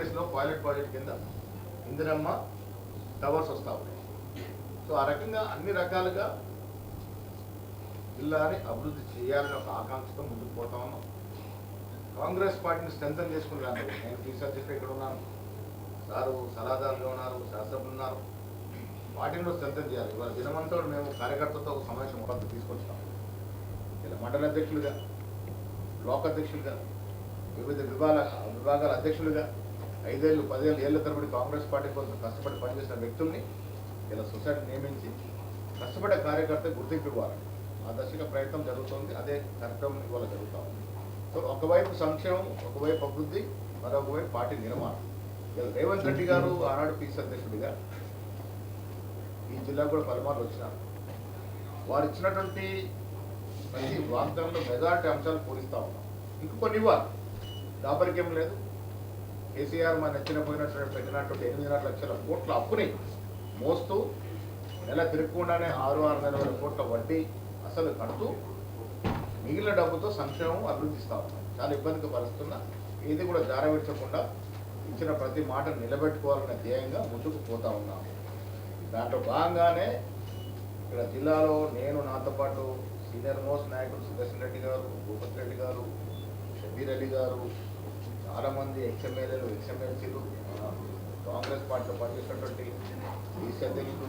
ఫేజ్లో pilot project కింద Indiramma towers వస్తూ ఉన్నాయి. సో ఆ రకంగా అన్ని రకాలుగా జిల్లాని అభివృద్ధి చేయాలని ఒక ఆకాంక్షతో ముందుకు పోతా ఉన్నాం. కాంగ్రెస్ పార్టీని స్ట్రెంథన్ చేసుకున్నాను. నేను పీసీ అధ్యక్షుడు ఇక్కడ ఉన్నాను, సారు సలహాదారులు ఉన్నారు, శాస్త్రజ్ఞులు ఉన్నారు. పార్టీని కూడా స్ట్రెంథన్ చేయాలి. ఇవాళ దినమంతా మేము కార్యకర్తలతో ఒక సమావేశం మొదలు తీసుకొచ్చాం. ఇలా మండల అధ్యక్షులుగా, బ్లాక్ అధ్యక్షులుగా, వివిధ విభాగాల అధ్యక్షులుగా 5 ఏళ్ళు 10 ఏళ్ళ తరబడి కాంగ్రెస్ పార్టీ కోసం కష్టపడి పనిచేసిన వ్యక్తుల్ని ఇలా సొసైటీ నియమించి కష్టపడే కార్యకర్త గుర్తింపు ఇవ్వాలి. ఆ దశగా ప్రయత్నం జరుగుతుంది. అదే కార్యక్రమం ఇవాళ జరుగుతూ ఉంది. సో ఒకవైపు సంక్షేమం, ఒకవైపు అభివృద్ధి, మరొక వైపు పార్టీ నిర్మాణం. ఇలా రేవంత్ రెడ్డి గారు ఆనాడు పీసీ అధ్యక్షుడిగా ఈ జిల్లా కూడా పలుమార్లు వచ్చినారు. వారు ఇచ్చినటువంటి ప్రతి వాగ్దానంలో మెజారిటీ అంశాలు పూరిస్తూ ఉన్నాం. ఇంక కొన్ని ఇవ్వాలి, దాపరికేం లేదు. కేసీఆర్ మన నెచ్చిన పోయినటువంటి పెట్టినటువంటి 8.5 లక్షల కోట్ల అప్పుని మోస్తూ నెల తిరగకుండానే 6,600,000 కోట్ల వడ్డీ అసలు కడుతూ మిగిలిన డబ్బుతో సంక్షేమం అభివృద్ధి ఇస్తా ఉన్నాం. చాలా ఇబ్బందిగా పరుస్తున్నా ఏది కూడా జారవిడ్చకుండా ఇచ్చిన ప్రతి మాటను నిలబెట్టుకోవాలనే ధ్యేయంగా ముందుకు పోతా ఉన్నాం. దాంట్లో భాగంగానే ఇక్కడ జిల్లాలో నేను, నాతో పాటు సీనియర్ మోస్ట్ నాయకులు సుదర్శన్ రెడ్డి గారు, భూపత్ రెడ్డి గారు, షబీర్ అలీ గారు, చాలామంది ఎక్స్ఎమ్మెల్యేలు, ఎక్స్ఎమ్మెల్సీలు, కాంగ్రెస్ పార్టీలో పనిచేసినటువంటి బీసీ అధ్యక్షులు,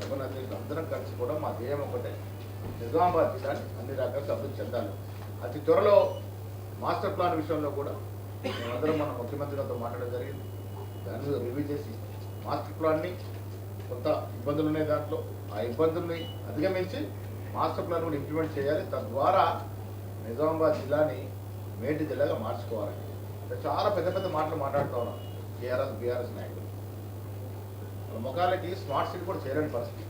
సభన్ అధ్యక్షులు అందరం కలిసి కూడా మా ధ్యేయం ఒకటే, నిజామాబాద్ జిల్లాని అన్ని రకాలుగా అభివృద్ధి చెందాలి. అతి త్వరలో మాస్టర్ ప్లాన్ విషయంలో కూడా మేమందరం మన ముఖ్యమంత్రి గారితో మాట్లాడడం జరిగింది. దాని మీద రివ్యూ చేసి మాస్టర్ ప్లాన్ని, కొంత ఇబ్బందులు ఉన్నాయి దాంట్లో, ఆ ఇబ్బందుల్ని అధిగమించి మాస్టర్ ప్లాన్ కూడా ఇంప్లిమెంట్ చేయాలి. తద్వారా నిజామాబాద్ జిల్లాని మేటి జిల్లాగా మార్చుకోవాలి. చాలా పెద్ద పెద్ద మాటలు మాట్లాడుతూ ఉన్నాం టీఆర్ఎస్ బీఆర్ఎస్ నాయకులు. వాళ్ళ ముఖాలకి స్మార్ట్ సిటీ కూడా చేయలేని పరిస్థితి.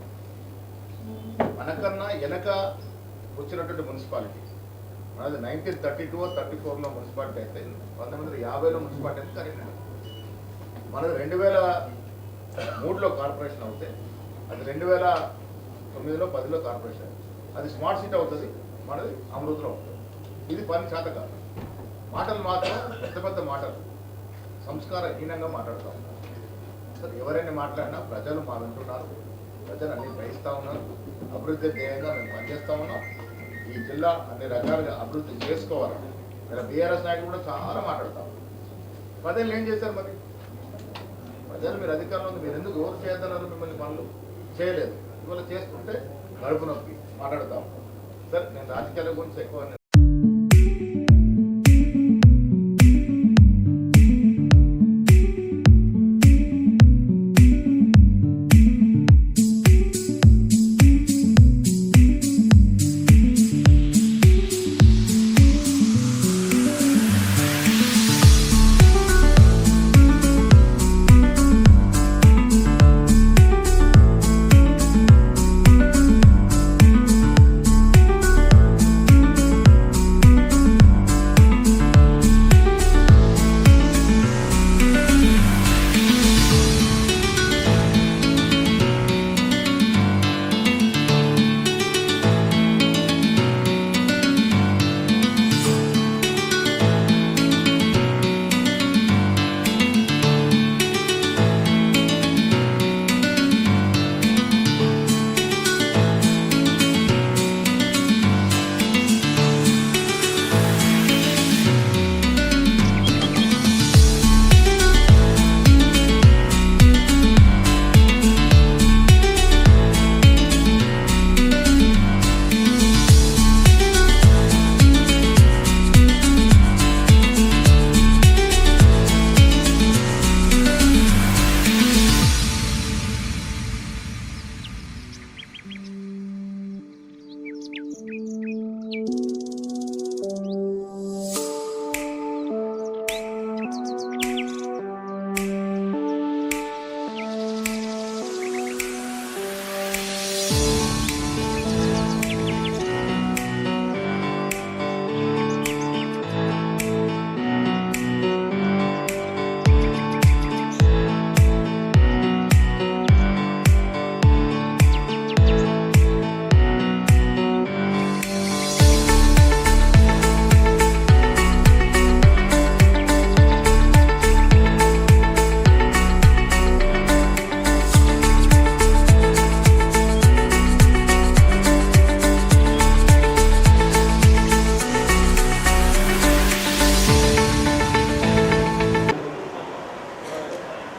మనకన్నా వెనక వచ్చినటువంటి మున్సిపాలిటీ మనది 1932 or 34లో మున్సిపాలిటీ అయితే 1950లో మున్సిపాలిటీ అయితే కరీంనగర్. మనది 2003లో కార్పొరేషన్ అవుతే అది 2009లో 10లో కార్పొరేషన్. అది స్మార్ట్ సిటీ అవుతుంది, మనది అమృతలో ఉంటుంది. ఇది పని చేత కాదు. మాటలు మాత్రం పెద్ద పెద్ద మాటలు సంస్కారహీనంగా మాట్లాడుతూ ఉన్నారు. సరే, ఎవరైనా మాట్లాడినా ప్రజలు మా వింటున్నారు, ప్రజలు అన్ని గ్రహిస్తూ ఉన్నారు. అభివృద్ధి ధ్యేయంగా మేము పనిచేస్తూ ఉన్నాం. ఈ జిల్లా అన్ని రకాలుగా అభివృద్ధి చేసుకోవాలని ఇలా బీఆర్ఎస్ నాయకులు కూడా చాలా మాట్లాడతాం. ప్రజలు ఏం చేశారు మరి? ప్రజలు మీరు అధికారంలో ఉంది, మీరు ఎందుకు ఎవరు చేద్దన్నారు? మిమ్మల్ని పనులు చేయలేదు. ఇవాళ చేస్తుంటే గడుపు నొప్పి మాట్లాడతాం. సరే, నేను రాజకీయాల గురించి ఎక్కువ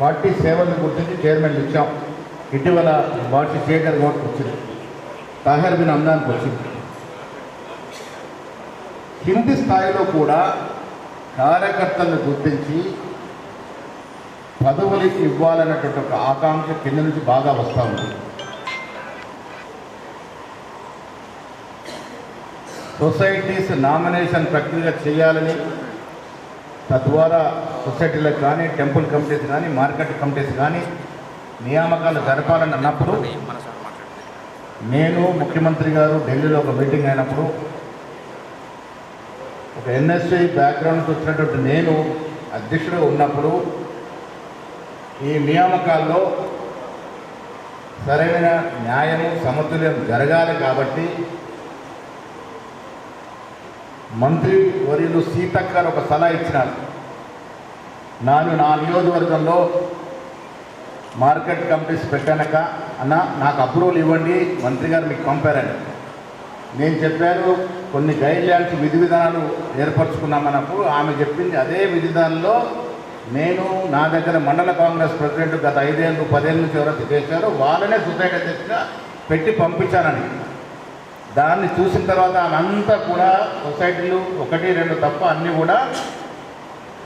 పార్టీ సేవలను గుర్తించి చైర్మన్ ఇచ్చాం. ఇటీవల పార్టీ శేఖర్ గౌడ్కి వచ్చింది, తాహిర్ బిన్ అమ్దాన్కి వచ్చింది. కింది స్థాయిలో కూడా కార్యకర్తలను గుర్తించి పదవులకి ఇవ్వాలన్నటువంటి ఒక ఆకాంక్ష కింద నుంచి బాగా వస్తూ ఉంది. సొసైటీస్ నామినేషన్ ప్రక్రియ చేయాలని, తద్వారా సొసైటీలకు కానీ, టెంపుల్ కమిటీస్ కానీ, మార్కెట్ కమిటీస్ కానీ నియామకాలు జరపాలని అన్నప్పుడు నేను ముఖ్యమంత్రి గారు ఢిల్లీలో ఒక మీటింగ్ అయినప్పుడు ఒక ఎన్ఎస్ఐ బ్యాక్గ్రౌండ్ వచ్చినటువంటి నేను అధ్యక్షుడు ఉన్నప్పుడు ఈ నియామకాల్లో సరైన న్యాయము సమతుల్యం జరగాలి కాబట్టి మంత్రి వర్యులు సీతక్క గారు ఒక సలహా ఇచ్చినారు. నా నియోజకవర్గంలో మార్కెట్ కమిటీస్ పెట్టానక అన్న నాకు అప్రూవల్ ఇవ్వండి, మంత్రి గారు మీకు పంపారని నేను చెప్పాను. కొన్ని గైడ్లైన్స్ విధి విధానాలు ఏర్పరచుకున్నామన్నప్పుడు ఆమె చెప్పింది అదే విధి విధానంలో నేను నా దగ్గర మండల కాంగ్రెస్ ప్రెసిడెంట్ గత 5 ఏళ్ళు 10 ఏళ్ళ నుంచి ఎవరైతే చేశారో వాళ్ళనే సొసైటీ అధ్యక్షుడిగా పెట్టి పంపించానని. దాన్ని చూసిన తర్వాత ఆమె అంతా కూడా సొసైటీలు 1, 2 తప్ప అన్నీ కూడా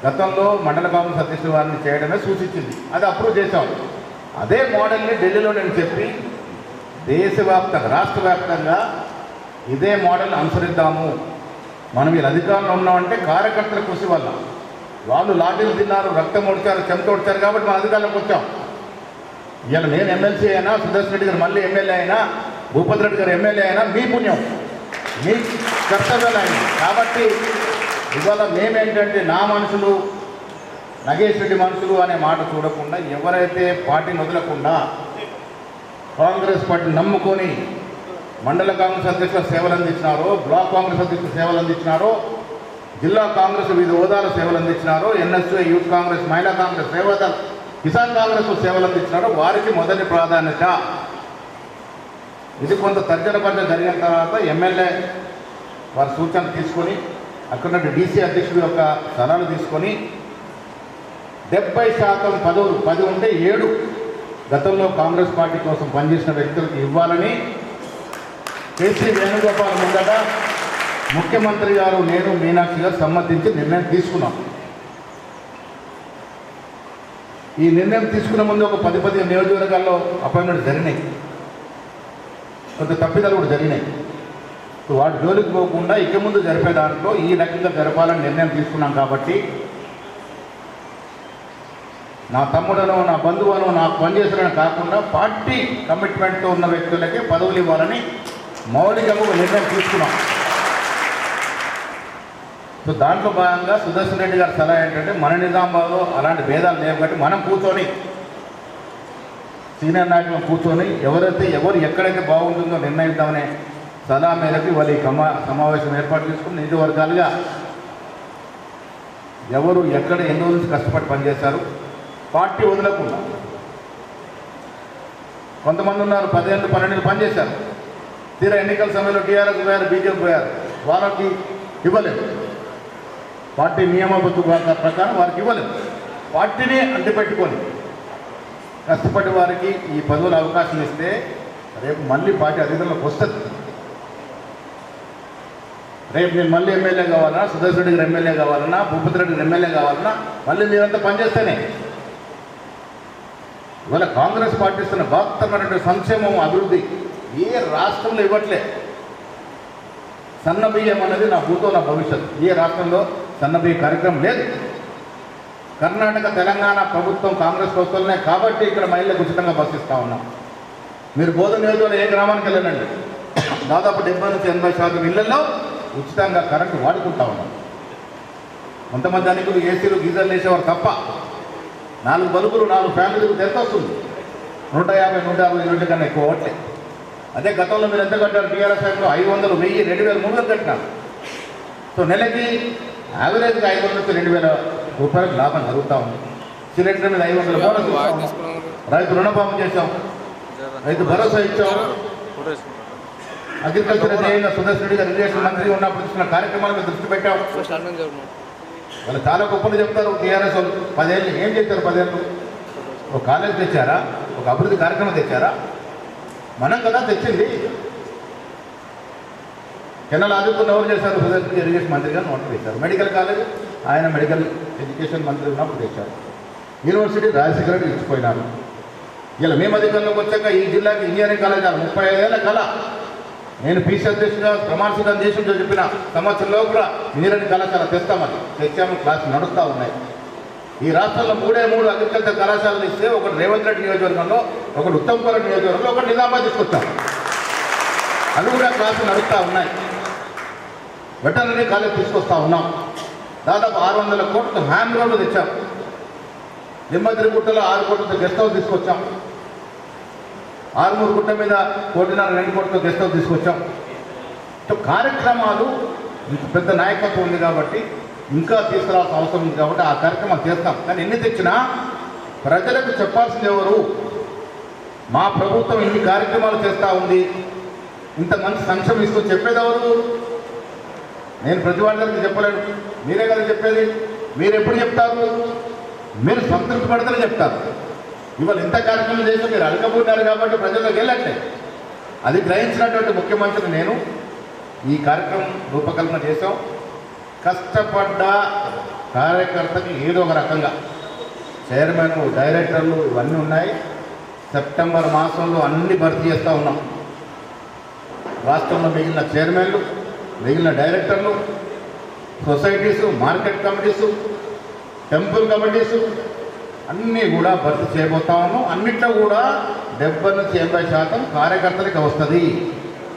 గతంలో మండల కాంగ్రెస్ అధ్యక్షుడు వారిని చేయడమే సూచించింది. అది అప్రూవ్ చేశాం. అదే మోడల్ని ఢిల్లీలో నేను చెప్పి దేశవ్యాప్తంగా రాష్ట్ర వ్యాప్తంగా ఇదే మోడల్ అనుసరిద్దాము. మనం వీళ్ళు అధికారంలో ఉన్నామంటే కార్యకర్తల కృషి వల్ల వాళ్ళు లాఠీలు తిన్నారు, రక్తం ఓడ్చారు, చెమట ఓడ్చారు కాబట్టి మన అధికారంలోకి వచ్చాం. ఇవాళ నేను ఎమ్మెల్సీ అయినా, సుదర్శన్ రెడ్డి గారు మళ్ళీ ఎమ్మెల్యే అయినా, భూపతి రెడ్డి గారు ఎమ్మెల్యే అయినా మీ పుణ్యం, మీ కర్తవ్యాలు అయింది. కాబట్టి ఇవాళ మేమేంటంటే నా మనుషులు నగేష్ రెడ్డి మనుషులు అనే మాట చూడకుండా ఎవరైతే పార్టీని వదలకుండా కాంగ్రెస్ పార్టీని నమ్ముకొని మండల కాంగ్రెస్ అధ్యక్షుల సేవలు అందించినారో, బ్లాక్ కాంగ్రెస్ అధ్యక్షుల సేవలు అందించినారో, జిల్లా కాంగ్రెస్ వివిధ హోదాల సేవలు అందించినారో, ఎన్ఎస్ఏ యూత్ కాంగ్రెస్, మహిళా కాంగ్రెస్, సేవాదల్, కిసాన్ కాంగ్రెస్ సేవలు అందించినారో వారికి మొదటి ప్రాధాన్యత. ఇది కొంత తర్జన భర్జన జరిగిన తర్వాత ఎమ్మెల్యే వారి సూచన తీసుకొని అక్కడ డీసీ అధ్యక్షుడి యొక్క సలహాలు తీసుకొని 70% పదవులు 10 ఉంటే 7 గతంలో కాంగ్రెస్ పార్టీ కోసం పనిచేసిన వ్యక్తులకు ఇవ్వాలని కేసీ వేణుగోపాల్ ముందట ముఖ్యమంత్రి గారు, నేను, మీనాక్షి గారు సమ్మతించి నిర్ణయం తీసుకున్నాం. ఈ నిర్ణయం తీసుకున్న ముందు ఒక 10-15 నియోజకవర్గాల్లో అపాయింట్మెంట్ జరిగినాయి, కొంత తప్పిదాలు కూడా జరిగినాయి. వాటి జోలికి పోకుండా ఇక ముందు జరిపే దాంట్లో ఈ రకంగా జరపాలని నిర్ణయం తీసుకున్నాం. కాబట్టి నా తమ్ముడనో, నా బంధువునో, నాకు పనిచేసిన కాకుండా పార్టీ కమిట్మెంట్తో ఉన్న వ్యక్తులకే పదవులు ఇవ్వాలని మౌలికంగా ఒక నిర్ణయం తీసుకున్నాం. సో దాంట్లో భాగంగా సుదర్శన్ రెడ్డి గారి సలహా ఏంటంటే మన నిజామాబాద్లో అలాంటి భేదాలు లేవు కాబట్టి మనం కూర్చొని సీనియర్ నాయకులు కూర్చొని ఎవరు ఎక్కడైతే బాగుంటుందో నిర్ణయిద్దామనే సలహా మేరకు వాళ్ళు ఈ సమావేశం ఏర్పాటు చేసుకుని నియోజకవర్గాలుగా ఎవరు ఎక్కడ ఎన్ని రోజుల నుంచి కష్టపడి పనిచేశారు, పార్టీ వదలకుండా. కొంతమంది ఉన్నారు 10 ఏళ్ళు 12 ఏళ్ళు పనిచేశారు, తీరా ఎన్నికల సమయంలో టీఆర్ఎస్ పోయారు, బీజేపీ పోయారు, వాళ్ళకి ఇవ్వలేదు. పార్టీ నియమబద్ధ ప్రకారం వారికి ఇవ్వలేదు. పార్టీని అంటిపెట్టుకొని కష్టపడి వారికి ఈ పదవుల అవకాశం ఇస్తే రేపు మళ్ళీ పార్టీ అధికారంలోకి వస్తుంది. రేపు నేను మళ్ళీ ఎమ్మెల్యే కావాలన్నా, సుదర్శన్ రెడ్డి గారు ఎమ్మెల్యే కావాలన్నా, భూపతి రెడ్డి గారు ఎమ్మెల్యే కావాలన్నా మళ్ళీ మీరంతా పనిచేస్తేనే. ఇవాళ కాంగ్రెస్ పార్టీ ఇస్తున్న బాధ్యతమైనటువంటి సంక్షేమం, అభివృద్ధి ఏ రాష్ట్రంలో ఇవ్వట్లే. సన్నబియ్యం అన్నది నా భూతో నా భవిష్యత్తు. ఏ రాష్ట్రంలో సన్నబియ్య కార్యక్రమం లేదు. కర్ణాటక, తెలంగాణ ప్రభుత్వం కాంగ్రెస్ ప్రభుత్వంలోనే కాబట్టి ఇక్కడ మహిళలకు ఉచితంగా బస్సు ఇస్తూ ఉన్నాం. మీరు బోధన నియోజకవర్గంలో ఏ గ్రామానికి వెళ్ళండి, దాదాపు 70 నుంచి 80% ఇళ్లలో ఉచితంగా కరెంటు వాడుకుంటా ఉన్నాం. కొంతమంది అనికులు ఏసీలు గీజర్లు వేసేవారు తప్ప 4 బల్బులు 4 ఫ్యాన్లు తిరిగితే ఎంత వస్తుంది? 150, 150 యూనిట్ల కన్నా ఎక్కువ ఓట్లే. అదే గతంలో మీరు ఎంత కట్టారు? టీఆర్ఎస్ టైంలో 500, 1000, 2000, 3000 కట్టినారు. సో నెలకి యావరేజ్గా 500 నుంచి 2000 రూపాయలకు లాభం జరుగుతూ ఉంది. సిలిండర్ మీద 500 బోనస్ ఇస్తాం, రైతు రుణమాఫీ చేశాం, రైతు భరోసా ఇచ్చాం. అగ్రికల్చర్ చేయంగా సుదర్శన్ రెడ్డి గారు ఇరిగేషన్ మంత్రి ఉన్నప్పుడు ఇచ్చిన కార్యక్రమాల మీద దృష్టి పెట్టాం. వాళ్ళు చాలా గొప్పలు చెప్తారు. టీఆర్ఎస్ వాళ్ళు 10 ఏళ్ళు ఏం చేశారు? 10 ఏళ్ళు ఒక కాలేజ్ తెచ్చారా? ఒక అభివృద్ధి కార్యక్రమం తెచ్చారా? మనం కదా తెచ్చింది. కెనాల్ ఆదుకున్న ఎవరు చేశారు? ప్రజెంట్ ఇరిగేషన్ మంత్రిగా నోట్ తెచ్చారు. మెడికల్ కాలేజ్ ఆయన మెడికల్ ఎడ్యుకేషన్ మంత్రి ఉన్నప్పుడు తెచ్చారు. యూనివర్సిటీ రాజశేఖర రెడ్డి ఇచ్చిపోయినారు. ఇలా మేము అధికారంలోకి వచ్చాక ఈ జిల్లాకి ఇంజనీరింగ్ కాలేజ్ 35 ఏళ్ళ కళ. నేను పీసీ అధ్యక్షుడిగా ప్రమాణ స్వీకారం చేసి చెప్పిన సంవత్సరంలో కూడా ఇంజనీరింగ్ కళాశాల తెస్తామని తెచ్చాము. క్లాసులు నడుస్తూ ఉన్నాయి. ఈ రాష్ట్రంలో 3 అగ్రికల్చర్ కళాశాలలు ఇస్తే ఒకటి రేవంత్ రెడ్డి నియోజకవర్గంలో, ఒకటి ఉత్తమ్పురం నియోజకవర్గంలో, ఒకటి నిజామాబాద్ తీసుకొచ్చాం. అవి కూడా క్లాసులు నడుస్తూ ఉన్నాయి. వెటర్నరీ కాలేజ్ తీసుకొస్తా ఉన్నాం. దాదాపు 600 కోట్లతో హ్యాండ్ రోడ్లు తెచ్చాం. లింబద్రిగుట్టలో 6 కోట్లతో గెస్ట్ హౌస్ తీసుకొచ్చాం. ఆరుమూరు గుట్ట మీద 1.5 కోట్లతో గెస్ట్ హౌస్ తీసుకొచ్చాం. కార్యక్రమాలు పెద్ద నాయకత్వం ఉంది కాబట్టి ఇంకా తీసుకురావాల్సిన అవసరం ఉంది కాబట్టి ఆ కార్యక్రమాలు చేస్తాం. కానీ ఎన్ని తెచ్చినా ప్రజలకు చెప్పాల్సింది ఎవరు? మా ప్రభుత్వం ఇన్ని కార్యక్రమాలు చేస్తూ ఉంది, ఇంత మంచి సంక్షేమం ఇస్తూ చెప్పేది ఎవరు? నేను ప్రతి వాళ్ళ దగ్గరికి చెప్పలేను, మీరే కదా చెప్పేది. మీరు ఎప్పుడు చెప్తారు? మీరు సంతృప్తి పడితేనే చెప్తారు. ఇవాళ ఇంత కార్యక్రమం చేస్తే మీరు అడగబోతున్నారు కాబట్టి ప్రజల్లోకి వెళ్ళట్లేదు. అది గ్రహించినటువంటి ముఖ్యమంత్రి నేను ఈ కార్యక్రమం రూపకల్పన చేశాం. కష్టపడ్డ కార్యకర్తకి ఏదో ఒక రకంగా చైర్మన్, డైరెక్టర్లు ఇవన్నీ ఉన్నాయి. సెప్టెంబర్ మాసంలో అన్ని భర్తీ చేస్తూ ఉన్నాం. రాష్ట్రంలో మిగిలిన చైర్మన్లు, మిగిలిన డైరెక్టర్లు, societies, market committees, temple committees అన్నీ కూడా భర్తీ చేయబోతా ఉన్నాం. అన్నిట్లో కూడా 70 నుంచి 80% కార్యకర్తలకి వస్తుంది.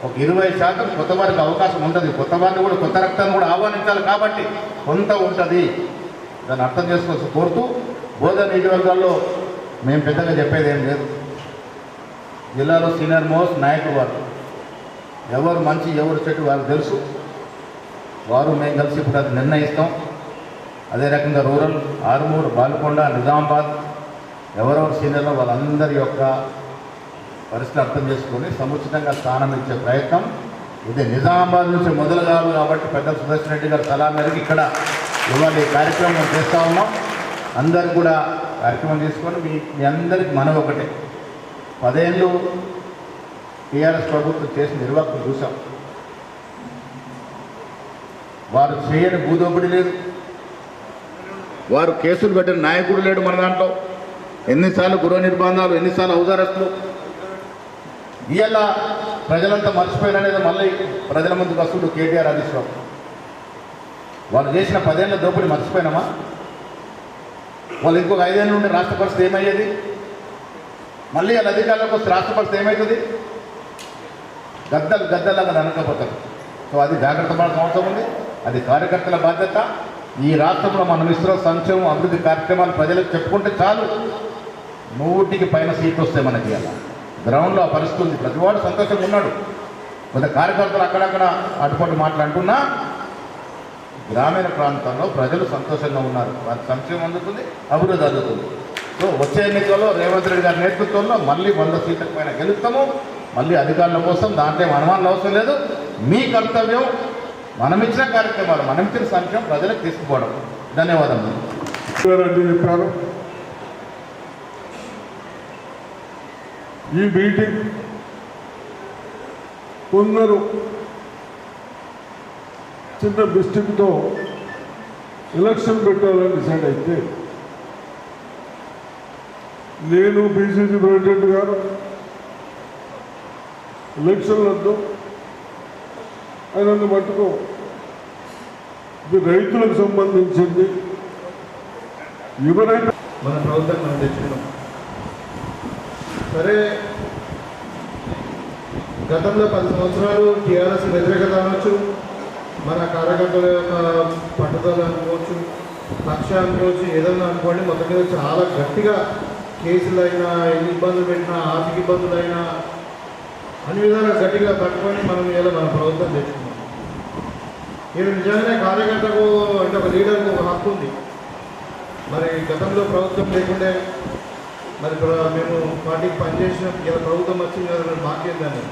ఒక 20% కొత్త వారికి అవకాశం ఉంటుంది. కొత్త వారిని కూడా, కొత్త రక్తాన్ని కూడా ఆహ్వానించాలి కాబట్టి కొంత ఉంటుంది. దాన్ని అర్థం చేసుకోవచ్చు కోరుతూ, బోధన నియోజకవర్గాల్లో మేము పెద్దగా చెప్పేది ఏం లేదు. జిల్లాలో సీనియర్ మోస్ట్ నాయకులు వారు, ఎవరు మంచి ఎవరు చెట్టు వారికి తెలుసు. వారు మేము కలిసి ఇప్పుడు అది నిర్ణయిస్తాం. అదే రకంగా రూరల్, ఆరుమూరు, బాల్కొండ, నిజామాబాద్ ఎవరెవరు సీనియర్లో వాళ్ళందరి యొక్క పరిస్థితి అర్థం చేసుకొని సముచితంగా స్థానం ఇచ్చే ప్రయత్నం ఇది నిజామాబాద్ నుంచి మొదలు కాదు కాబట్టి పెద్ద సుదర్శన్ రెడ్డి గారి సలహా మేరకు ఇక్కడ ఇవాళ ఈ కార్యక్రమం చేస్తూ ఉన్నాం. అందరు కూడా కార్యక్రమం తీసుకొని మీ అందరికి మనం ఒకటే, 10 ఏళ్ళు టీఆర్ఎస్ ప్రభుత్వం చేసిన నిర్వాహకులు చూసాం. వారు చేయని భూదోపిడి లేదు, వారు కేసులు పెట్టిన నాయకుడు లేడు మన దాంట్లో. ఎన్నిసార్లు గృహ నిర్బంధాలు, ఎన్నిసార్లు ఔదారస్తులు. ఇవాళ ప్రజలంతా మర్చిపోయిననేది మళ్ళీ ప్రజల ముందుకు వస్తుడు కేటీఆర్, హరీష్ రావు. వాళ్ళు చేసిన 10 ఏళ్ళ దోపిడీ మర్చిపోయినామా? వాళ్ళు ఇంకొక 5 ఏళ్ళ నుండి రాష్ట్ర పరిస్థితి ఏమయ్యేది? మళ్ళీ వాళ్ళ అధికారులకు వస్తే రాష్ట్ర పరిస్థితి ఏమవుతుంది? గద్దల్లాగా ననకపోతారు. సో అది జాగ్రత్త పడాల్సిన అవసరం ఉంది. అది కార్యకర్తల బాధ్యత. ఈ రాష్ట్రంలో మనం ఇస్తున్న సంక్షేమం, అభివృద్ధి కార్యక్రమాలు ప్రజలకు చెప్పుకుంటే చాలు, 100కి పైన సీట్లు వస్తాయి మనకి. అలా గ్రౌండ్లో ఆ పరిస్థితి ఉంది. ప్రతివాడు సంతోషంగా ఉన్నాడు. కొంత కార్యకర్తలు అక్కడక్కడ అటుపట్టు మాట్లాడుతున్నా గ్రామీణ ప్రాంతాల్లో ప్రజలు సంతోషంగా ఉన్నారు. వారి సంక్షేమం అందుతుంది, అభివృద్ధి అందుతుంది. సో వచ్చే ఎన్నికల్లో రేవంత్ రెడ్డి గారి నేతృత్వంలో మళ్ళీ 100 సీట్ల పైన గెలుస్తాము. మళ్ళీ అధికారుల కోసం దాంట్లో అనుమానాలు అవసరం లేదు. మీ కర్తవ్యం మనం ఇచ్చిన కార్యక్రమాలు, మనం ఇచ్చిన సంక్షేమం ప్రజలకు తీసుకుపోవడం. ధన్యవాదాలు. చెప్పారు ఈ మీటింగ్ కొందరు చిన్న మిస్టేక్తో ఎలక్షన్ పెట్టాలని డిసైడ్ అయితే నేను బీసీసీ ప్రెసిడెంట్ గారు ఎలక్షన్లతో ఆయన మట్టుకు ఇది రైతులకు సంబంధించింది, ఎవరైనా మన ప్రభుత్వం మనం తెచ్చుకున్నాం. సరే, గతంలో 10 సంవత్సరాలు టీఆర్ఎస్ వ్యతిరేకత అనవచ్చు, మన కార్యకర్తల యొక్క పట్టుదల అనుకోవచ్చు, లక్ష్య అనుకోవచ్చు, ఏదన్నా అనుకోండి. మొత్తం మీద చాలా గట్టిగా కేసులైనా, ఎన్ని ఇబ్బందులు పెట్టినా, ఆర్థిక ఇబ్బందులైనా అన్ని విధాలుగా గట్టిగా పట్టుకొని మనం ఇలా మన ప్రభుత్వం తెచ్చుకున్నాం. ఇది నిజంగానే కార్యకర్తకు అంటే ఒక లీడర్కు ఒక హక్కు ఉంది. మరి గతంలో ప్రభుత్వం లేకుండే మరి మేము పార్టీకి పనిచేసినాం. ఇలా ప్రభుత్వం వచ్చింది కదా మాకేందని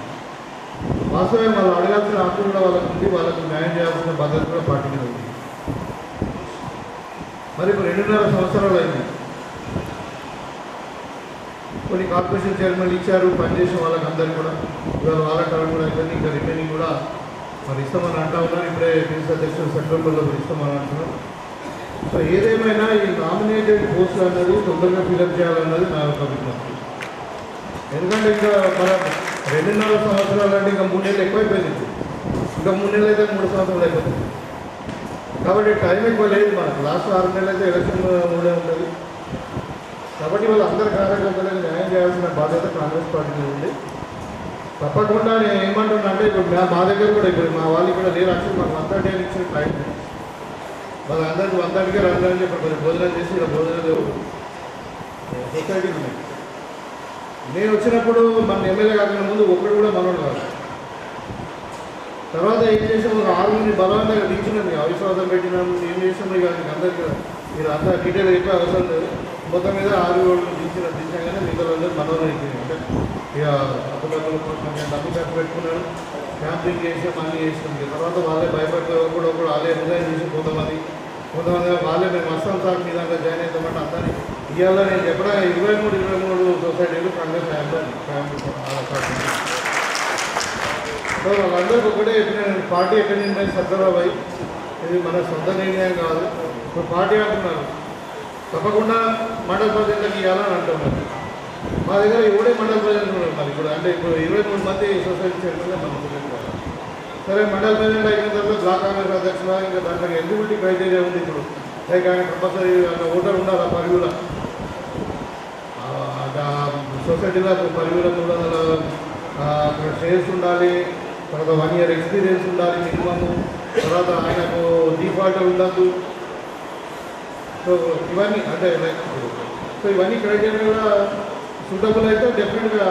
వాస్తవం వాళ్ళు అడగాల్సిన హక్కు కూడా వాళ్ళకు ఉంది. వాళ్ళకు న్యాయం చేయాల్సిన బాధ్యత కూడా పార్టీ మీద ఉంది. మరి ఇప్పుడు 2.5 సంవత్సరాలు అయింది. కొన్ని కార్పొరేషన్ చైర్మన్లు ఇచ్చారు, పనిచేసిన వాళ్ళకి అందరికీ కూడా. ఇవాళ వాళ్ళ టర్మ్ కూడా అయిపోయింది, ఇంకా రిమైనింగ్ కూడా మరి ఇస్తామని అంటా ఉన్నారు. ఇప్పుడే పీసీ అధ్యక్షుడు సెప్టెంబర్లో ఇస్తామని అంటున్నారు. సో ఏదేమైనా ఈ నామినేటెడ్ పోస్టులు అన్నది తొందరగా ఫిలప్ చేయాలన్నది నా యొక్క విజ్ఞప్తి. ఎందుకంటే ఇంకా మన 2.5 సంవత్సరాలు అంటే ఇంకా 3 నెలలు ఎక్కువైపోయింది. ఇంకా 3 నెలలు అయితే 3 సంవత్సరాలు అయిపోతుంది. కాబట్టి టైం ఎక్కువ లేదు మనకు. లాస్ట్ 6 నెలలు అయితే ఎలక్షన్ కూడా ఉంటుంది. కాబట్టి వాళ్ళు అందరి కార్యకర్తలకు న్యాయం చేయాల్సిన బాధ్యత కాంగ్రెస్ పార్టీ ఉంది. తప్పకుండా నేను ఏమంటున్నా అంటే ఇప్పుడు మా దగ్గర కూడా ఇప్పుడు మా వాళ్ళు కూడా లేరు. యాక్చువల్ మాకు 1:30 ఇచ్చిన టైం వాళ్ళందరికీ 1:30కే రండి చెప్పి కొంచెం భోజనం చేసి ఇలా భోజనం లేవు సొసైటీకి ఉన్నాయి. నేను వచ్చినప్పుడు మన ఎమ్మెల్యే కాకుండా ముందు ఒక్కడు కూడా మనోడు కాదు. తర్వాత ఏం చేసాం, ఒక 6 మంది బలవంతంగా దించినాం, అవిశ్వాసం పెట్టినాం, ఏం చేసాం ఇక అందరికీ మీరు అంతా డీటెయిల్ చెప్పే అవసరం లేదు. మొత్తం మీద 6 రోజులు దించగానే మిగతా అందరూ మనోళ్ళు అయిపోయింది. అంటే ఇక అప్పుడప్పుడు డబ్బు ఖర్చు పెట్టుకున్నాడు, క్యాంపింగ్ చేసి అన్నీ చేసింది. తర్వాత వాళ్ళే భయపడితే కూడా వాళ్ళే రిజైన్ చేసి కొంతమంది వాళ్ళే మేము వస్తాం సార్ మీ దాంట్లో జాయిన్ అవుతామంటే అందరినీ ఇవాళ నేను చెప్పడా 23 సొసైటీలు కాంగ్రెస్ సో వాళ్ళందరికీ ఒకటే చెప్పిన పార్టీ ఎక్కడ నిర్ణయం సర్దారాబాయి ఇది మన సొంత నిర్ణయం కాదు. ఇప్పుడు పార్టీ అంటున్నారు తప్పకుండా మండల ప్రజలకు ఇవ్వాలని అంటున్నారు. మా దగ్గర ఎవడే మండల ప్రజలు ఉన్నారు మరి ఇప్పుడు అంటే ఇప్పుడు 23 మంది సొసైటీ చైర్మన్గా మనం తెలుసుకోవాలి. సరే మండల ప్రెసిడెంట్ అయిన తర్వాత బ్లాక్ కాంగ్రెస్ అధ్యక్షులు ఇంకా దాంట్లో ఎలిజిబిలిటీ క్రైటీరియా ఉంది. ఇప్పుడు లైక్ ఆయన కంపల్సరీ ఓటర్ ఉండాలి ఆ పరివిలో సొసైటీలో పరివిలో 300 షేర్స్ ఉండాలి. తర్వాత 1 year ఎక్స్పీరియన్స్ ఉండాలి మినిమము. తర్వాత ఆయనకు డిఫాల్ట్ ఉండద్దు. సో ఇవన్నీ అంటే లైక్ సో ఇవన్నీ క్రైటీరియా కూడా సూటబుల్ అయితే డెఫినెట్గా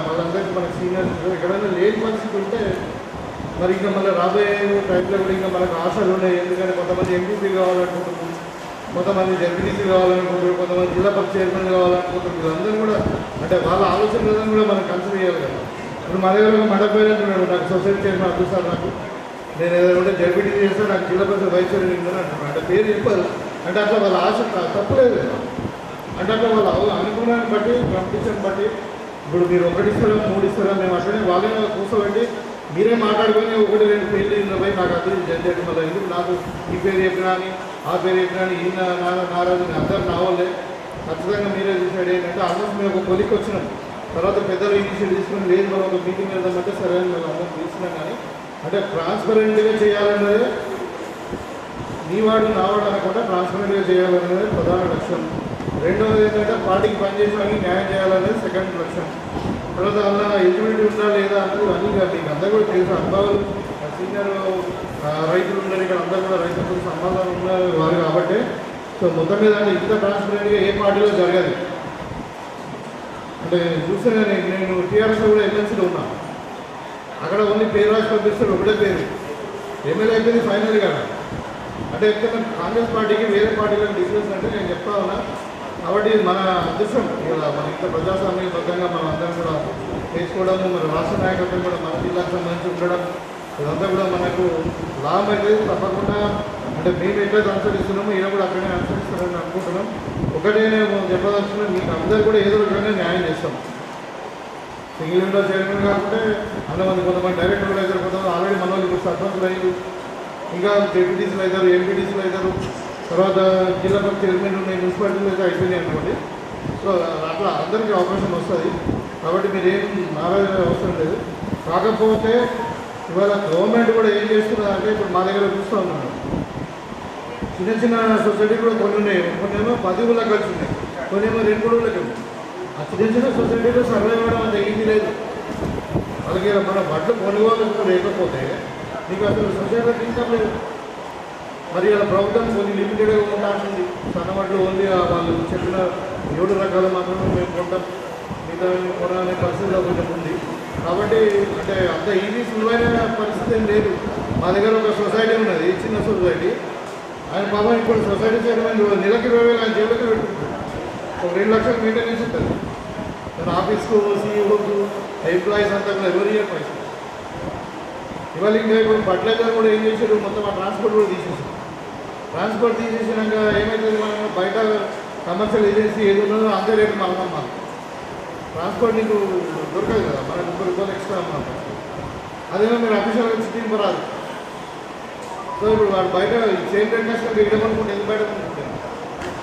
వాళ్ళందరికీ మనకి సీనియర్స్ ఎక్కడైనా లేని పరిస్థితి ఉంటే మరి ఇంకా మళ్ళీ రాబోయే టైంలో కూడా ఇంకా మనకు ఆశలు ఉన్నాయి. ఎందుకంటే కొంతమంది ఎంపీపీ కావాలనుకుంటున్నారు, కొంతమంది జడ్పీటీసీ కావాలనుకుంటారు, కొంతమంది జిల్లా పరిషత్ చైర్మన్ కావాలనుకుంటారు. వీళ్ళందరూ కూడా అంటే వాళ్ళ ఆలోచన విధానం కూడా మనం కన్సిడర్ చేయాలి కదా. ఇప్పుడు మన దగ్గర మండల ప్రెసిడెంట్ ఉన్నాడు, నాకు సొసైటీ చైర్మన్ అబ్దుల్ సార్, నాకు నేను ఏదైనా ఉంటే జడ్పీటీసీ చేస్తాను, నాకు జిల్లా పరిషత్ వైస్ చైర్మన్ ఉందని అంటున్నాను. అంటే పేరు చెప్పారు అంటే అట్లా వాళ్ళ ఆశ తప్పులేదు కదా. అంటే అట్లా వాళ్ళ అనుకున్నాన్ని బట్టి కాంపిటీషన్ బట్టి ఇప్పుడు మీరు 1 ఇస్తారా 3 ఇస్తారా మేము అట్లనే వాళ్ళే కూర్చోబెట్టి మీరే మాట్లాడుకొని 1 2 పేర్లు పోయి నాకు అర్థం జడ్జెట్ మళ్ళీ ఎందుకు నాకు ఈ పేరు చెప్పినా అని ఆ పేరు చెప్పినా అని ఈయన నారాజు అందరు నా వాళ్ళే ఖచ్చితంగా మీరే డిసైడ్ ఏంటంటే ఆల్మోస్ట్ మేము ఒక కొలికి వచ్చినాం. తర్వాత పెద్దలు ఇనిషియేటివ్ తీసుకుని లేదు మనం ఒక మీటింగ్ వెళ్దామంటే సరే అని మేము అందరం తీసుకున్నాం. కానీ అంటే ట్రాన్స్పరెంట్గా చేయాలన్నదే నీ వాడు నా వాడు అనకుండా ట్రాన్స్పరెంట్గా చేయాలనేది ప్రధాన లక్ష్యం. రెండవది ఏంటంటే పార్టీకి పనిచేసే వాళ్ళకి న్యాయం చేయాలనేది సెకండ్ లక్ష్యం. తర్వాత అలా ఎలిజిబిలిటీ ఉందా లేదా అన్నది అన్నీ కాదు. మీకు అందరూ కూడా తెలుసు, అనుభవాలు సీనియర్ రైతులు ఉన్నారు ఇక్కడ, అందరూ కూడా రైతులతో సంబంధాలు ఉన్నారు వారు కాబట్టి. సో మొత్తం మీద అంటే ఇంత ట్రాన్స్పరెంట్గా ఏ పార్టీలో జరగదు. అంటే చూస్తే నేను టీఆర్ఎస్లో కూడా ఎమ్మెల్సీలో ఉన్నా, అక్కడ ఓన్లీ పేరు రాసి పంపిస్తారు, ఒకటే పేరు ఎమ్మెల్యే అయిపోయింది ఫైనల్ కదా. అంటే ఎక్కడ కాంగ్రెస్ పార్టీకి వేరే పార్టీలకు డిఫరెన్స్ అంటే నేను చెప్తా ఉన్నా. కాబట్టి మన అదృష్టం ఇలా మన ఇంత ప్రజాస్వామ్యబద్ధంగా మనం అందరం కూడా చేసుకోవడము, మన రాష్ట్ర నాయకత్వం కూడా మన జిల్లాకు సంబంధించి ఉండడం ఇదంతా కూడా మనకు లాభం అయితే తప్పకుండా. అంటే మేము ఎట్లయితే అనుసరిస్తున్నామో ఈయన కూడా అక్కడనే అనుసరిస్తారని అనుకుంటున్నాం. ఒకటే నేను చెప్పదలుచుకున్నాను, మీకు అందరూ కూడా ఏదో విధంగా న్యాయం చేస్తాం. సింగిల్ విండో చైర్మన్ కాకుంటే కొంతమంది డైరెక్టర్లు అవుతారు, కొంతమంది ఆల్రెడీ మన వాళ్ళు ఇప్పుడు సర్పంచులు అయ్యారు, ఇంకా జెడ్పీటీసీలు అవుతారు, ఎంపీటీసీలు అవుతారు, తర్వాత జిల్లా పరిషత్ చైర్మన్ ఉన్నాయి, మున్సిపాలిటీలు అయితే అయిపోయినాయి అనుకోండి. సో అట్లా అందరికీ అవకాశం వస్తుంది. కాబట్టి మీరు ఏం నారాజు అవసరం లేదు. కాకపోతే ఇవాళ గవర్నమెంట్ కూడా ఏం చేస్తున్నారు అంటే ఇప్పుడు మా దగ్గర చూస్తూ ఉన్నాను, చిన్న చిన్న సొసైటీ కూడా కొన్ని ఉన్నాయి, కొన్నేమో 10 ఊళ్ళకి కలిసి ఉన్నాయి, కొన్నేమో 2 ఊళ్ళకి ఉన్నాయి. ఆ చిన్న చిన్న సొసైటీలో సర్వే అవ్వడం అంత ఈజీ లేదు. వాళ్ళకి మన బట్టలు కొనుగోలు లేకపోతే మీకు అసలు సొసైటీకి ఇన్కమ్ లేదు. మరి ఇలా ప్రభుత్వం కొన్ని లిమిటెడ్గా ఉంటుంది. సన్నబట్లు ఓన్లీ వాళ్ళు చెప్పిన 7 రకాలు మాత్రమే మేము కొంటాం, మిగతా కొనాలనే పరిస్థితిలో కొంచెం ఉంది. కాబట్టి అంటే అంత ఈజీ సులువైన పరిస్థితి ఏం లేదు. మా దగ్గర ఒక సొసైటీ ఉన్నది, చిన్న సొసైటీ. ఆయన పాపం ఇప్పుడు సొసైటీ చైర్మన్ నెలకి 20,000 ఆయన జేబులకి పెట్టుకుంటారు. ఒక 2 లక్షలు మెయింటెనెన్స్ ఉంటుంది. తన ఆఫీస్కు సీఈఓకు ఎంప్లాయీస్ అంతా కూడా ఎవరి ఇయర్ పైసలు. ఇవాళ ఇంకా ఇప్పుడు ఫర్టిలైజర్ కూడా ఏం చేశారు, మొత్తం ఆ ట్రాన్స్పోర్ట్ కూడా తీసేసారు. ట్రాన్స్పోర్ట్ తీసేసినాక ఏమవుతుంది, మనం బయట కమర్షియల్ ఏజెన్సీ ఏది ఉన్నదో అంతే రేటు మనం ట్రాన్స్పోర్ట్ నీకు దొరకదు కదా, మన 30 రూపాయలు ఎక్స్ట్రా అన్నమాట. అదేమో మీరు అఫీషియల్గా సిటీకి రాదు. సో ఇప్పుడు వాడు బయట సేమ్ రేట్ కష్టం వేయడమనుకుంటే ఎందుకు బయట అనుకుంటాను.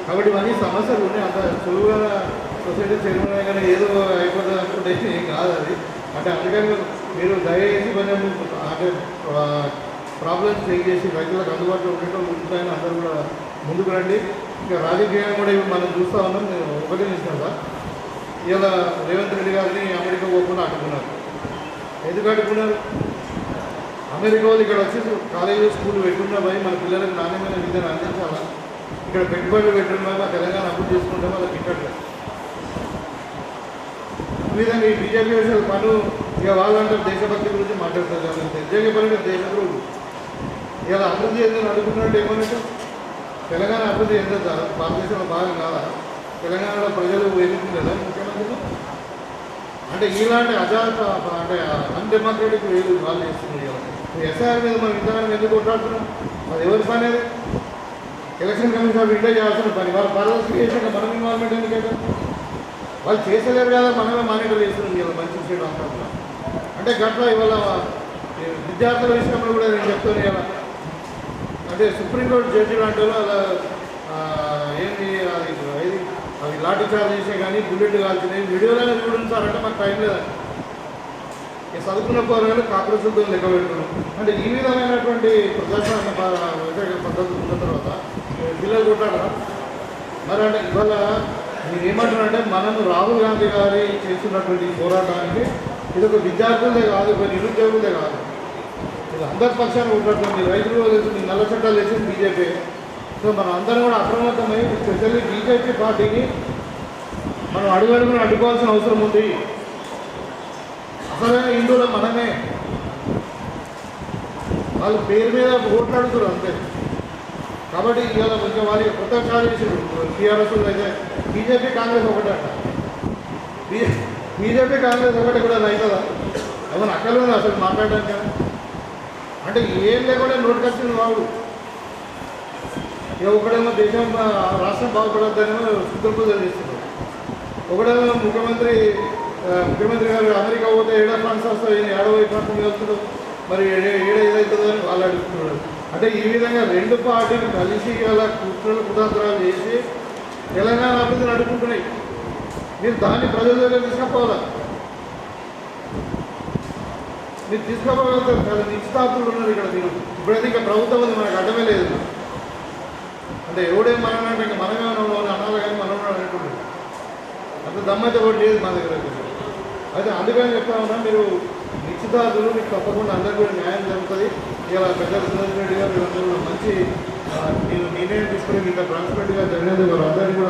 కాబట్టి ఇవన్నీ సమస్యలు ఉన్నాయి. అంత సులువుగా సొసైటీ చైర్మన్ కానీ ఏదో అయిపోతుంది అనుకుంటే ఏం కాదు అది. అంటే అందుకని మీరు దయచేసి కొంచెం అంటే ప్రాబ్లమ్స్ చెక్ చేసి రైతులకు అందుబాటులో ఉండేటప్పుడు ఉంటాయని అందరూ కూడా ముందుకు రండి. ఇంకా రాజకీయంగా కూడా ఇప్పుడు మనం చూస్తూ ఉన్నాం. నేను ఒకటే చూస్తాను సార్, ఇలా రేవంత్ రెడ్డి గారిని అమెరికా పోకుండా అడ్డుకున్నారు. ఎందుకు అడ్డుకున్నారు? అమెరికా వాళ్ళు ఇక్కడ వచ్చి కాలేజీ స్కూల్ పెట్టుకున్న పోయి మన పిల్లలకు నాణ్యమైన విద్యను అందించాలా, ఇక్కడ పెట్టుబడులు పెట్టుకున్న మా తెలంగాణ అభివృద్ధి చేసుకుంటే వాళ్ళకి ఇక్కట్లేదు. ఈ విధంగా ఈ బీజేపీ విషయాల పను ఇక వాళ్ళంటారు దేశభక్తి గురించి మాట్లాడుతారు. దేశపరంగా దేశద్రోహులు ఇలా అభివృద్ధి ఏందని అడుగుతున్నట్టు ఏమన్నట్టు తెలంగాణ అభివృద్ధి ఎంత భారతదేశంలో భాగం కాదా? తెలంగాణలో ప్రజలు ఎన్నుకుంటారా ముఖ్యమంత్రులు? అంటే ఇలాంటి అంటే అన్డెమోక్రటిక్ వేలు వాళ్ళు చేస్తున్నారు. ఎస్ఐఆర్ మీద మనం ఇంతగానో ఎందుకు కొట్లాడుతున్నాం? అది ఎవరి పని? అది ఎలక్షన్ కమిషన్ ఆఫ్ ఇండియా చేయాల్సిన పని. వాళ్ళు పారదర్శకంగా మనం ఇన్వాల్వ్మెంట్ ఎందుకైతే వాళ్ళు చేసలేరు కదా, మనమే మానిటర్ చేస్తున్నాం కదా మంచి చేయడం అంతా. అంటే గట్ల ఇవాళ విద్యార్థుల విషయంలో కూడా నేను చెప్తాను కదా, అంటే సుప్రీంకోర్టు జడ్జి లాంటి వాళ్ళు అలా ఏంటి అది లాఠీ చార్జ్ చేసే కానీ బుల్లెట్ కాల్చినాయి వీడియోలోనే చూడండి సార్ అంటే మాకు టైం లేదండి. చదువుకున్న పోరాలు కాక్రోచులతో లెక్క పెడుతున్నాం. అంటే ఈ విధమైనటువంటి ప్రదర్శన పద్ధతులు ఉన్న తర్వాత పిల్లలు కొట్టారా మరి? అంటే ఇవాళ నేను ఏమంటున్నానంటే మనం రాహుల్ గాంధీ గారి చేస్తున్నటువంటి పోరాటానికి ఇది ఒక విద్యార్థులదే కాదు, ఒక నిరుద్యోగులదే కాదు, ఇది అందరి పక్షాన్ని కొట్లాడుతుంది. రైతులు వేసింది, నల్ల చట్టాలు వేసింది బీజేపీ. సో మనం అందరం కూడా అప్రమత్తమై స్పెషల్లీ బీజేపీ పార్టీని మనం అడుగడుగుని అడ్డుకోవాల్సిన అవసరం ఉంది. అసలైన హిందువులు మనమే, వాళ్ళ పేరు మీద ఓట్లాడుతున్నారు అంతే. కాబట్టి ఇవాళ కొంచెం వాళ్ళకి కొత్త చాలు చేసారు టీఆర్ఎస్ అయితే. బీజేపీ కాంగ్రెస్ ఒకటే అంట. బీజేపీ కాంగ్రెస్ ఒకటి కూడా అవుతుందా? ఏమన్నా అక్కలు ఉంది అసలు మాట్లాడడానికి కదా? అంటే ఏం లేకుండా నోటికి వచ్చింది వాడు. ఇక ఒకడేమో దేశం రాష్ట్రం బాగుపడద్దనేమో సుప్రీంకోర్టు చేస్తున్నారు. ఒకడేమో ముఖ్యమంత్రి గారు అమెరికా పోతే ఏడా ఫండ్స్ వస్తాయి, ఏడవై ప్రాంతం వెళ్తున్నాడు, మరి ఏడ ఏదవుతుందో అని వాళ్ళు అడుగుతున్నాడు. అంటే ఈ విధంగా రెండు పార్టీలు కలిసి గల కుట్రలు కుతంత్రాలు చేసి తెలంగాణ అభివృద్ధిని అడుగుతున్నాయి. మీరు దాన్ని ప్రజల దగ్గర తీసుకపోవాలా? మీరు తీసుకోగలుగుతారు కదా, నిశ్చితార్థులు ఉన్నారు ఇక్కడ. మీరు ఇప్పుడైతే ఇంకా ప్రభుత్వం ఉంది, మనకు అడ్డమే లేదు. అంటే ఎవడేం మనమంటే ఇంకా మనమే ఉన్నాం అనాలి కానీ మనం అనుకుంటున్నాం. అంత దమ్మైతే ఒకటి లేదు మా దగ్గర. అయితే అందుకని చెప్తా ఉన్నా, మీరు నిశ్చితార్థులు మీకు తప్పకుండా అందరికీ కూడా న్యాయం జరుగుతుంది. ఇలా పెద్దలు సురేష్ రెడ్డి గారు వీళ్ళందరూ కూడా మంచి నేను నిర్ణయం తీసుకుని ఇంత ట్రాన్స్పరెంట్గా జరిగినందుకు వారు అందరికీ కూడా